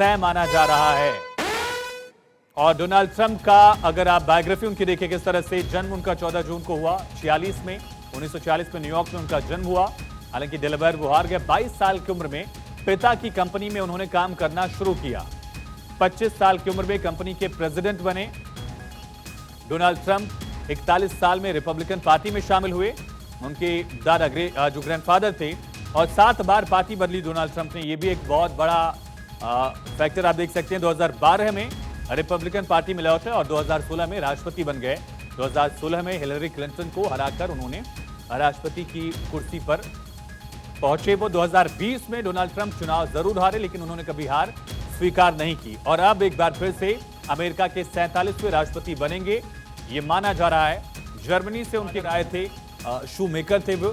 तय माना जा रहा है। और डोनाल्ड ट्रंप का अगर आप बायोग्राफी उनकी देखें किस तरह से, जन्म उनका 14 जून को हुआ 1946 में न्यूयॉर्क में उनका जन्म हुआ। हालांकि डेलावेयर वो हार गए। 22 साल की उम्र में पिता की कंपनी में उन्होंने काम करना शुरू किया। 25 साल की उम्र में कंपनी के प्रेसिडेंट बने। डोनाल्ड ट्रंप 41 साल में रिपब्लिकन पार्टी में शामिल हुए। उनके दादा जो ग्रैंडफादर थे, और 7 बार पार्टी बदली डोनाल्ड ट्रंप ने। यह भी एक बहुत बड़ा फैक्टर आप देख सकते हैं। 2012 में रिपब्लिकन पार्टी में लौटे और 2016 में राष्ट्रपति बन गए। 2016 में हिलरी क्लिंटन को हराकर उन्होंने राष्ट्रपति की कुर्सी पर पहुंचे। वो 2020 में डोनाल्ड ट्रंप चुनाव जरूर हारे, लेकिन उन्होंने कभी हार स्वीकार नहीं की और अब एक बार फिर से अमेरिका के 47वें राष्ट्रपति बनेंगे, ये माना जा रहा है। जर्मनी से उनके आए थे, शू मेकर थे वो।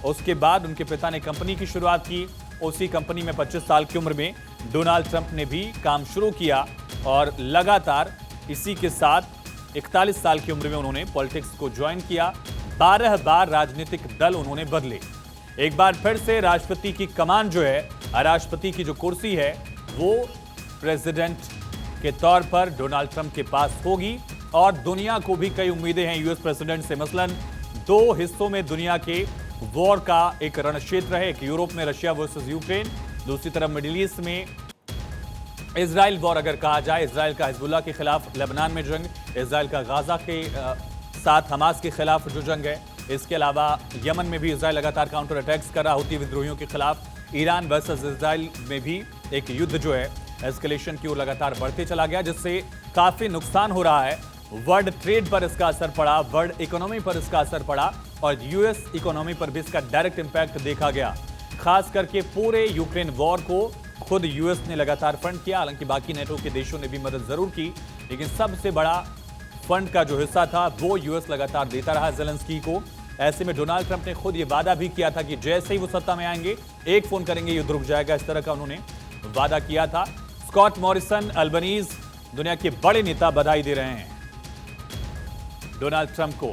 उसके बाद उनके पिता ने कंपनी की शुरुआत की। उसी कंपनी में 25 साल की उम्र में डोनाल्ड ट्रंप ने भी काम शुरू किया और लगातार इसी के साथ 41 साल की उम्र में उन्होंने पॉलिटिक्स को ज्वाइन किया। 12 बार राजनीतिक दल उन्होंने बदले। एक बार फिर से राष्ट्रपति की कमान जो है, राष्ट्रपति की जो कुर्सी है, वो प्रेसिडेंट के तौर पर डोनाल्ड ट्रंप के पास होगी। और दुनिया को भी कई उम्मीदें हैं यूएस प्रेसिडेंट से। मसलन 2 हिस्सों में दुनिया के वॉर का एक रणक्षेत्र है। एक यूरोप में रशिया वर्सेस यूक्रेन, दूसरी तरफ मिडिल ईस्ट में इजराइल वॉर अगर कहा जाए। इजराइल का हिजबुल्लाह के खिलाफ लेबनान में जंग, इजराइल का गाजा के साथ हमास के खिलाफ जो जंग है। इसके अलावा यमन में भी इजराइल लगातार काउंटर अटैक्स कर रहा होती विद्रोहियों के खिलाफ। ईरान वर्सेस इजराइल में भी एक युद्ध जो है एस्केलेशन की ओर लगातार बढ़ते चला गया, जिससे काफी नुकसान हो रहा है। वर्ल्ड ट्रेड पर इसका असर पड़ा, वर्ल्ड इकोनॉमी पर इसका असर पड़ा और यूएस इकोनॉमी पर भी इसका डायरेक्ट इंपैक्ट देखा गया। खास करके पूरे यूक्रेन वॉर को खुद यूएस ने लगातार फंड किया। हालांकि बाकी नेटो के देशों ने भी मदद जरूर की, लेकिन सबसे बड़ा फंड का जो हिस्सा था वो यूएस लगातार देता रहा जेलेंस्की को। ऐसे में डोनाल्ड ट्रंप ने खुद ये वादा भी किया था कि जैसे ही वो सत्ता में आएंगे, एक फोन करेंगे युद्ध रुक जाएगा। इस तरह का उन्होंने वादा किया था। स्कॉट मॉरिसन अल्बनीज दुनिया के बड़े नेता बधाई दे रहे हैं डोनाल्ड ट्रंप को।